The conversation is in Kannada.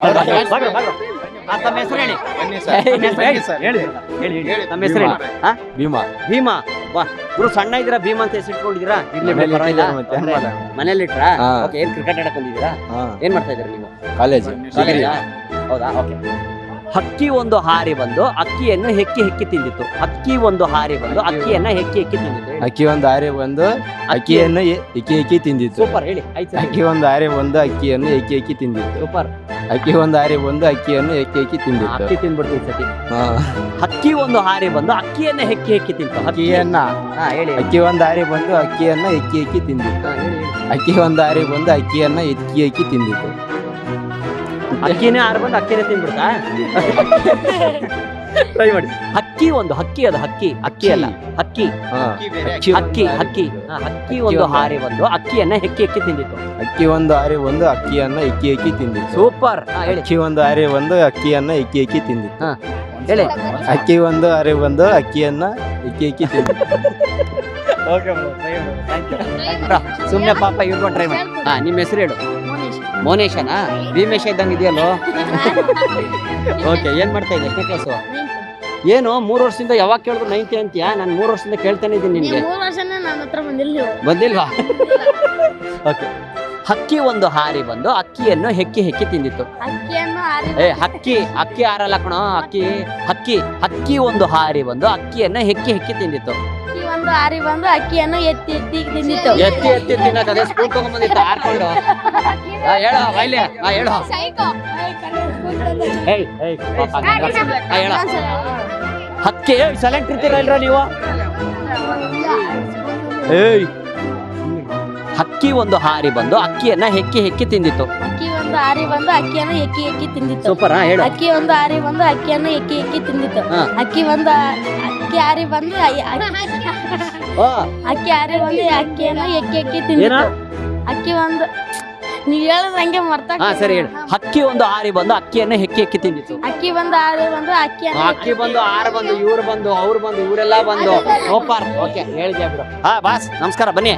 ತಮ್ಮ ಹೆಸರು ಹೇಳಿ. ನಮ್ಮ ಹೆಸರು ಹೇಳಿ. ಭೀಮಾ. ಭೀಮಾ. ವಾ ಗುರು ಸಣ್ಣ ಇದ್ದೀರಾ, ಭೀಮಾ ಅಂತ ಹೆಸರಿಟ್ಕೊಂಡಿದ್ದೀರಾ? ಮನೇಲಿ ಇಟ್ರಾ? ಓಕೆ. ಏನ್ ಕ್ರಿಕೆಟ್ ಆಡಕ್ ಬಂದಿದ್ದೀರಾ? ಏನ್ ಮಾಡ್ತಾ ಇದ್ದೀರಾ ನೀವು? ಕಾಲೇಜ್. ಹೌದಾ? ಓಕೆ. ಹಕ್ಕಿ ಒಂದು ಹಾರಿ ಬಂದು ಅಕ್ಕಿಯನ್ನು ಹೆಕ್ಕಿ ಹೆಕ್ಕಿ ತಿಂದಿತ್ತು. ಹಕ್ಕಿ ಒಂದು ಹಾರಿ ಬಂದು ಅಕ್ಕಿಯನ್ನ ಹೆಕ್ಕಿ ಹೆಕ್ಕಿ ತಿಂದಿತ್ತು. ಅಕ್ಕಿ ಒಂದು ಹಾರಿ ಬಂದು ಅಕ್ಕಿಯನ್ನು ಎಕ್ಕಿ ಎಕ್ಕಿ ತಿಂದಿತ್ತು. ಸೂಪರ್ ಹೇಳಿ. ಅಕ್ಕಿ ಒಂದು ಹಾರಿ ಬಂದು ಅಕ್ಕಿಯನ್ನು ಎಕ್ಕಿ ಎಕ್ಕಿ ತಿಂದಿತ್ತು. ಸೂಪರ್. ಅಕ್ಕಿ ಒಂದು ಹಾರಿ ಬಂದು ಅಕ್ಕಿಯನ್ನು ಎಕ್ಕಿ ಎಕ್ಕಿ ತಿಂದಿತ್ತು. ಅಕ್ಕಿ ತಿಂದ್ಬಿಡ್ತೀನಿ ಸತಿ. ಹಕ್ಕಿ ಒಂದು ಹಾರಿ ಬಂದು ಅಕ್ಕಿಯನ್ನ ಹೆಕ್ಕಿ ಹೆಕ್ಕಿ ತಿಂತು. ಅಕ್ಕಿಯನ್ನ ಹೇಳಿ. ಅಕ್ಕಿ ಒಂದು ಹಾರಿ ಬಂದು ಅಕ್ಕಿಯನ್ನ ಎಕ್ಕಿ ಎಕ್ಕಿ ತಿಂದಿತ್ತು. ಅಕ್ಕಿ ಒಂದು ಹಾರಿ ಬಂದು ಅಕ್ಕಿಯನ್ನ ಎಕ್ಕಿ ಎಕ್ಕಿ ತಿಂದಿತ್ತು. ಅಕ್ಕಿನೇ ಹಾರಿ ಬಂದು ಅಕ್ಕಿನೇ ತಿಂದ್ಬಿಡ್ತಾ? ಟ್ರೈ ಮಾಡಿ. ಹಕ್ಕಿ ಒಂದು ಹಕ್ಕಿ, ಅದು ಹಕ್ಕಿ, ಅಕ್ಕಿ ಅಲ್ಲ, ಹಕ್ಕಿ. ಹಕ್ಕಿ ಹಕ್ಕಿ ಹಕ್ಕಿ ಒಂದು ಹಾರಿ ಬಂದು ಅಕ್ಕಿಯನ್ನ ಹೆಕ್ಕಿ ಹೆಕ್ಕಿ ತಿಂದಿತ್ತು. ಅಕ್ಕಿ ಒಂದು ಹಾರಿ ಬಂದು ಅಕ್ಕಿಯನ್ನ ಎಕ್ಕಿ ಎಕ್ಕಿ ತಿಂದಿತ್ತು. ಸೂಪರ್. ಹೇಳಿ. ಅಕ್ಕಿ ಒಂದು ಹಾರಿ ಬಂದು ಅಕ್ಕಿಯನ್ನ ಎಕ್ಕಿ ಎಕ್ಕಿ ತಿಂದಿತ್ತು. ಹೇಳಿ. ಅಕ್ಕಿ ಒಂದು ಹಾರಿ ಬಂದು ಅಕ್ಕಿಯನ್ನ ಎಕ್ಕಿ ಎಕ್ಕಿ ತಿಂದಿತ್ತು. ಸುಮ್ನೆ ಪಾಪ ಇವ್ರು ಟ್ರೈ ಮಾಡಿ. ನಿಮ್ಮ ಹೆಸರು ಹೇಳು. ಮೋನೇಶನಾ? ಭೀಮೇಶ ಇದ್ದಂಗೆ ಇದೆಯಲ್ಲೋ. ಓಕೆ. ಏನ್ ಮಾಡ್ತಾ ಇದ್ದೆ? ಎಷ್ಟನೇ ಕ್ಲಾಸು? ಏನು 3 ವರ್ಷದಿಂದ ಯಾವಾಗ ಕೇಳಿದ್ರು 9th ಅಂತೀಯಾ? ನಾನು 3 ವರ್ಷದಿಂದ ಕೇಳ್ತಾನೆ ಇದ್ದೀನಿ ನಿನ್ಗೆ. ಬಂದಿಲ್ವಾ? ಓಕೆ. ಹಕ್ಕಿ ಒಂದು ಹಾರಿ ಬಂದು ಅಕ್ಕಿಯನ್ನು ಹೆಕ್ಕಿ ಹೆಕ್ಕಿ ತಿಂದಿತ್ತು. ಹಕ್ಕಿ ಅಕ್ಕಿ ಹಾರಲ್ಲ ಕಣೋ, ಅಕ್ಕಿ ಹಕ್ಕಿ. ಹಕ್ಕಿ ಒಂದು ಹಾರಿ ಬಂದು ಅಕ್ಕಿಯನ್ನ ಹೆಕ್ಕಿ ಹೆಕ್ಕಿ ತಿಂದಿತ್ತು. ಒಂದು ಹಾರಿ ಬಂದು ಅಕ್ಕಿಯನ್ನು ಎತ್ತಿ ಎತ್ತಿ ತಿಂದಿತ್ತು. ಎತ್ತಿ ಎತ್ತಿ ತಿನ್ನೋದು. ಅದೇ ಸ್ಕೂಲ್ ತಗೊಂಡ್ಬಂದಿತ್ತು ಹಾರ್ಕೊಂಡು. ಹೇಳೋ ಬೈಲೆ. ಹೇಳೋ. ಹೇಳ. ಹಕ್ಕಿ ಸೈಲೆಂಟ್ ಇರ್ತೀರ ಇಲ್ರ ನೀವು? ಹಕ್ಕಿ ಒಂದು ಹಾರಿ ಬಂದು ಅಕ್ಕಿಯನ್ನ ಹೆಕ್ಕಿ ಹೆಕ್ಕಿ ತಿಂದಿತ್ತು. ಅಕ್ಕಿ ಒಂದು ಹಾರಿ ಬಂದು ಅಕ್ಕಿಯನ್ನು ಎಕ್ಕಿ ಎಕ್ಕಿ ತಿಂದಿತ್ತು. ಸೂಪರ್. ಹೇಳು. ಅಕ್ಕಿ ಒಂದು ಹಾರಿ ಬಂದು ಅಕ್ಕಿಯನ್ನು ಎಕ್ಕಿ ಎಕ್ಕಿ ತಿಂದಿತ್ತು. ಅಕ್ಕಿ ಒಂದು ಅಕ್ಕಿ ಹಾರಿ ಬಂದು ಅಕ್ಕಿ ಹಾರಿ ಬಂದು ಅಕ್ಕಿಯನ್ನು ಎಕ್ಕಿ ಎಕ್ಕಿ ತಿಂದಿತ್ತು. ಅಕ್ಕಿ ಒಂದು ನೀವ್ ಹೇಳದಂಗೆ ಮರ್ತ. ಸರಿ ಹೇಳು. ಹಕ್ಕಿ ಒಂದು ಹಾರಿ ಬಂದು ಅಕ್ಕಿಯನ್ನ ಹೆಕ್ಕಿ ಹೆಕ್ಕಿ ತಿಂದಿತ್ತು. ಅಕ್ಕಿ ಒಂದು ಹಾರಿ ಬಂದು ಅಕ್ಕಿ ಬಂದು ಹಾರ ಬಂದು ಇವ್ರು ಬಂದು ಅವ್ರು ಬಂದು ಇವರೆಲ್ಲ ಬಂದು. ಸೂಪರ್. ಓಕೆ ಹೇಳಿದ್ಯಾ ಬಿಡು. ಬಾಸ್ ನಮಸ್ಕಾರ, ಬನ್ನಿ.